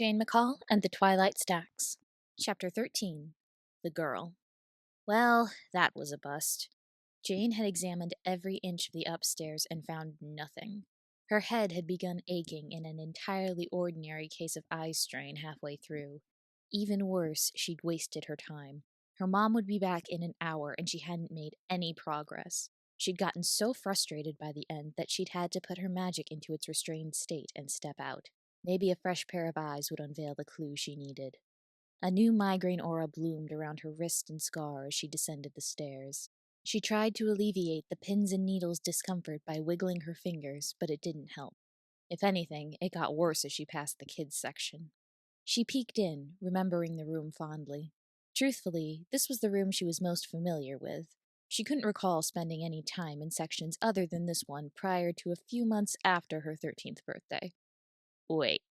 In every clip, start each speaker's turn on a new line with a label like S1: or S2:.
S1: Jane McCall and the Twilight Stacks. Chapter 13. The Girl. Well, that was a bust. Jane had examined every inch of the upstairs and found nothing. Her head had begun aching in an entirely ordinary case of eye strain halfway through. Even worse, she'd wasted her time. Her mom would be back in an hour and she hadn't made any progress. She'd gotten so frustrated by the end that she'd had to put her magic into its restrained state and step out. Maybe a fresh pair of eyes would unveil the clue she needed. A new migraine aura bloomed around her wrist and scar as she descended the stairs. She tried to alleviate the pins and needles discomfort by wiggling her fingers, but it didn't help. If anything, it got worse as she passed the kids' section. She peeked in, remembering the room fondly. Truthfully, this was the room she was most familiar with. She couldn't recall spending any time in sections other than this one prior to a few months after her 13th birthday. Wait,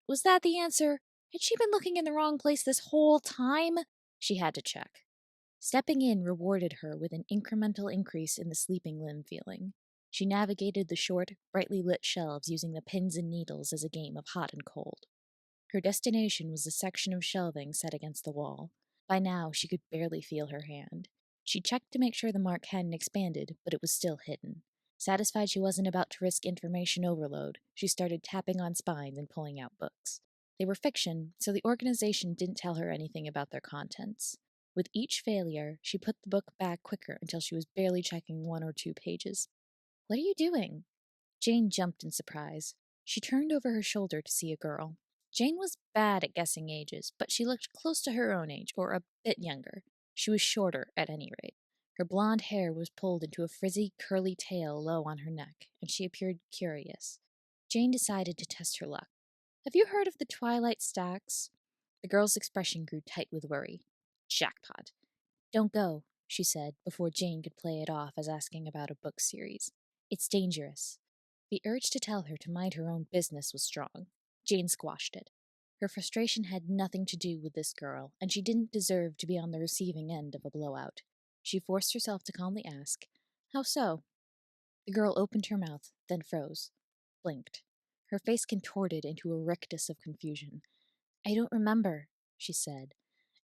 S1: was that the answer? Had she been looking in the wrong place this whole time? She had to check. Stepping in rewarded her with an incremental increase in the sleeping limb feeling. She navigated the short, brightly lit shelves using the pins and needles as a game of hot and cold. Her destination was a section of shelving set against the wall. By now, she could barely feel her hand. She checked to make sure the mark hadn't expanded, but it was still hidden. Satisfied she wasn't about to risk information overload, she started tapping on spines and pulling out books. They were fiction, so the organization didn't tell her anything about their contents. With each failure, she put the book back quicker until she was barely checking 1 or 2 pages. "What are you doing?" Jane jumped in surprise. She turned over her shoulder to see a girl. Jane was bad at guessing ages, but she looked close to her own age, or a bit younger. She was shorter, at any rate. Her blonde hair was pulled into a frizzy, curly tail low on her neck, and she appeared curious. Jane decided to test her luck. "Have you heard of the Twilight Stacks?" The girl's expression grew tight with worry. Jackpot. "Don't go," she said, before Jane could play it off as asking about a book series. "It's dangerous." The urge to tell her to mind her own business was strong. Jane squashed it. Her frustration had nothing to do with this girl, and she didn't deserve to be on the receiving end of a blowout. She forced herself to calmly ask, "How so?" The girl opened her mouth, then froze. Blinked. Her face contorted into a rictus of confusion. "I don't remember," she said.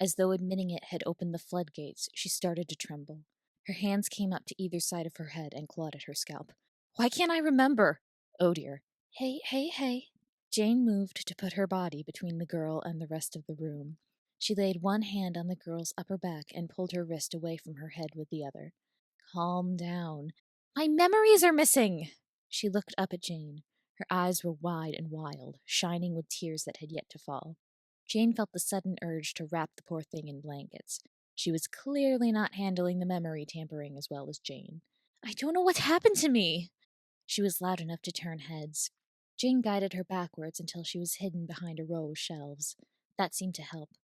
S1: As though admitting it had opened the floodgates, she started to tremble. Her hands came up to either side of her head and clawed at her scalp. "Why can't I remember?" "Oh dear." Hey. Jane moved to put her body between the girl and the rest of the room. She laid one hand on the girl's upper back and pulled her wrist away from her head with the other. "Calm down." "My memories are missing!" She looked up at Jane. Her eyes were wide and wild, shining with tears that had yet to fall. Jane felt the sudden urge to wrap the poor thing in blankets. She was clearly not handling the memory tampering as well as Jane. "I don't know what happened to me." She was loud enough to turn heads. Jane guided her backwards until she was hidden behind a row of shelves. That seemed to help.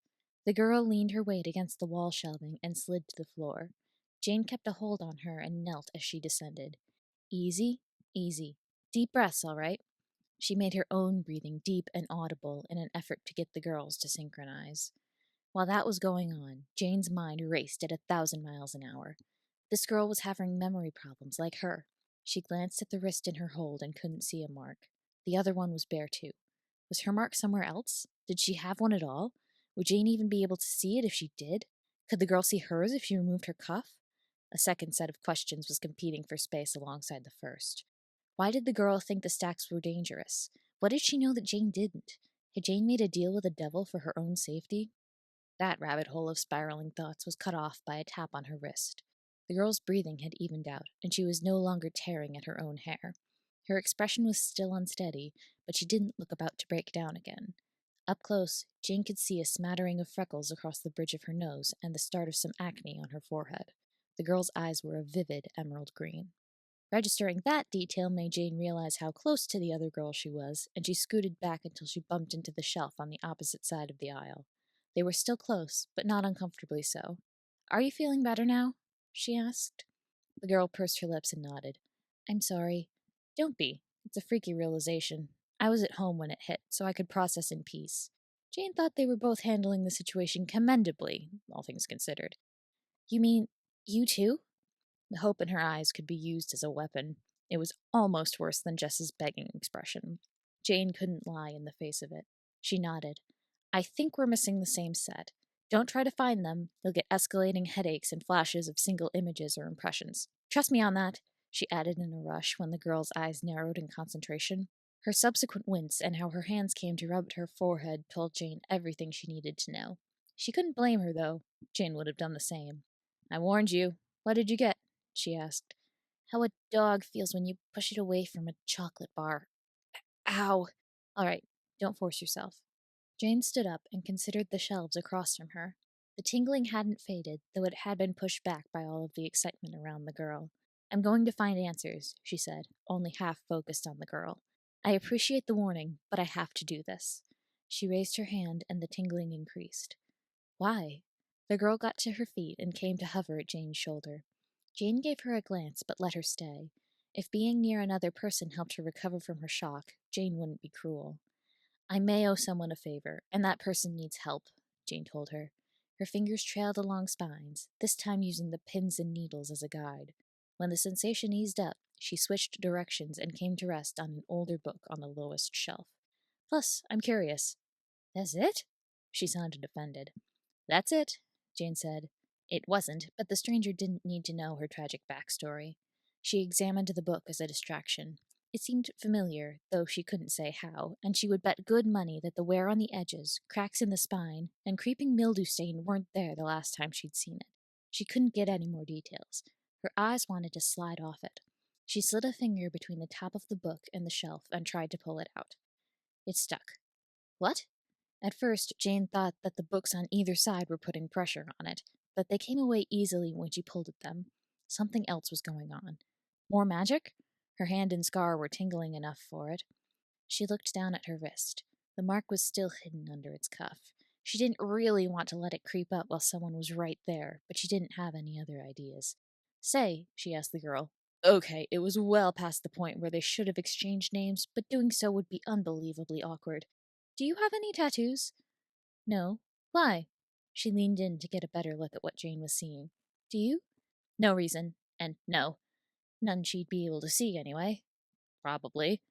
S1: The girl leaned her weight against the wall shelving and slid to the floor. Jane kept a hold on her and knelt as she descended. Easy. Deep breaths, all right. She made her own breathing deep and audible in an effort to get the girls to synchronize. While that was going on, Jane's mind raced at 1,000 miles an hour. This girl was having memory problems like her. She glanced at the wrist in her hold and couldn't see a mark. The other one was bare too. Was her mark somewhere else? Did she have one at all? Would Jane even be able to see it if she did? Could the girl see hers if she removed her cuff? A second set of questions was competing for space alongside the first. Why did the girl think the stacks were dangerous? What did she know that Jane didn't? Had Jane made a deal with the devil for her own safety? That rabbit hole of spiraling thoughts was cut off by a tap on her wrist. The girl's breathing had evened out, and she was no longer tearing at her own hair. Her expression was still unsteady, but she didn't look about to break down again. Up close, Jane could see a smattering of freckles across the bridge of her nose and the start of some acne on her forehead. The girl's eyes were a vivid emerald green. Registering that detail made Jane realize how close to the other girl she was, and she scooted back until she bumped into the shelf on the opposite side of the aisle. They were still close, but not uncomfortably so. "Are you feeling better now?" she asked. The girl pursed her lips and nodded. "I'm sorry." "Don't be. It's a freaky realization. I was at home when it hit, so I could process in peace." Jane thought they were both handling the situation commendably, all things considered. "You mean, you too?" The hope in her eyes could be used as a weapon. It was almost worse than Jess's begging expression. Jane couldn't lie in the face of it. She nodded. I think we're missing the same set. Don't try to find them. You'll get escalating headaches and flashes of single images or impressions. Trust me on that, she added in a rush when the girl's eyes narrowed in concentration. Her subsequent wince and how her hands came to rub at her forehead told Jane everything she needed to know. She couldn't blame her, though. Jane would have done the same. I warned you. What did you get? She asked. How a dog feels when you push it away from a chocolate bar. Ow! All right, don't force yourself. Jane stood up and considered the shelves across from her. The tingling hadn't faded, though it had been pushed back by all of the excitement around the girl. I'm going to find answers, she said, only half focused on the girl. I appreciate the warning, but I have to do this. She raised her hand and the tingling increased. Why? The girl got to her feet and came to hover at Jane's shoulder. Jane gave her a glance, but let her stay. If being near another person helped her recover from her shock, Jane wouldn't be cruel. I may owe someone a favor, and that person needs help, Jane told her. Her fingers trailed along spines, this time using the pins and needles as a guide. When the sensation eased up, she switched directions and came to rest on an older book on the lowest shelf. Plus, I'm curious. That's it? She sounded offended. That's it, Jane said. It wasn't, but the stranger didn't need to know her tragic backstory. She examined the book as a distraction. It seemed familiar, though she couldn't say how, and she would bet good money that the wear on the edges, cracks in the spine, and creeping mildew stain weren't there the last time she'd seen it. She couldn't get any more details. Her eyes wanted to slide off it. She slid a finger between the top of the book and the shelf and tried to pull it out. It stuck. What? At first, Jane thought that the books on either side were putting pressure on it, but they came away easily when she pulled at them. Something else was going on. More magic? Her hand and scar were tingling enough for it. She looked down at her wrist. The mark was still hidden under its cuff. She didn't really want to let it creep up while someone was right there, but she didn't have any other ideas. Say, she asked the girl. Okay, it was well past the point where they should have exchanged names, but doing so would be unbelievably awkward. Do you have any tattoos? No. Why? She leaned in to get a better look at what Jane was seeing. Do you? No reason. And no. None she'd be able to see, anyway. Probably.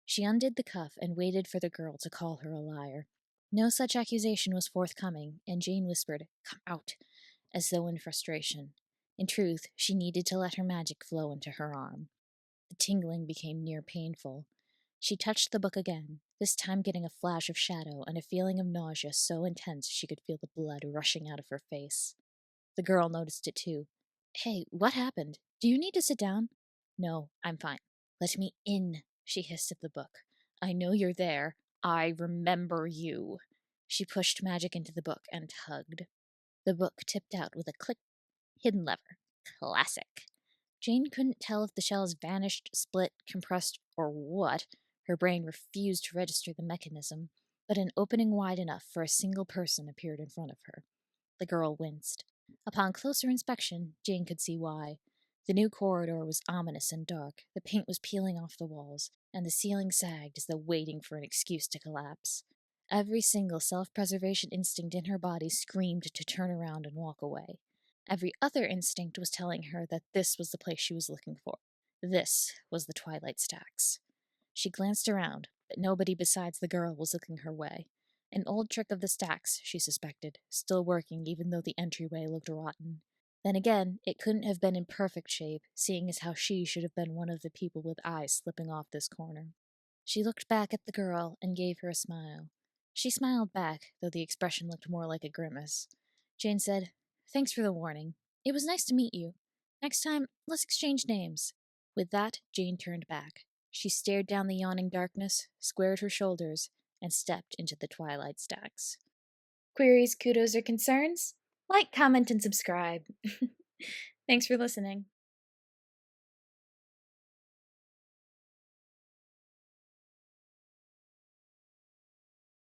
S1: She undid the cuff and waited for the girl to call her a liar. No such accusation was forthcoming, and Jane whispered, Come out, as though in frustration. In truth, she needed to let her magic flow into her arm. The tingling became near painful. She touched the book again, this time getting a flash of shadow and a feeling of nausea so intense she could feel the blood rushing out of her face. The girl noticed it too. Hey, what happened? Do you need to sit down? No, I'm fine. Let me in, she hissed at the book. I know you're there. I remember you. She pushed magic into the book and tugged. The book tipped out with a click. Hidden lever. Classic. Jane couldn't tell if the shells vanished, split, compressed, or what. Her brain refused to register the mechanism, but an opening wide enough for a single person appeared in front of her. The girl winced. Upon closer inspection, Jane could see why. The new corridor was ominous and dark, the paint was peeling off the walls, and the ceiling sagged as though waiting for an excuse to collapse. Every single self-preservation instinct in her body screamed to turn around and walk away. Every other instinct was telling her that this was the place she was looking for. This was the Twilight Stacks. She glanced around, but nobody besides the girl was looking her way. An old trick of the Stacks, she suspected, still working even though the entryway looked rotten. Then again, it couldn't have been in perfect shape, seeing as how she should have been one of the people with eyes slipping off this corner. She looked back at the girl and gave her a smile. She smiled back, though the expression looked more like a grimace. Jane said, Thanks for the warning. It was nice to meet you. Next time, let's exchange names. With that, Jane turned back. She stared down the yawning darkness, squared her shoulders, and stepped into the Twilight Stacks. Queries, kudos, or concerns? Like, comment, and subscribe. Thanks for listening.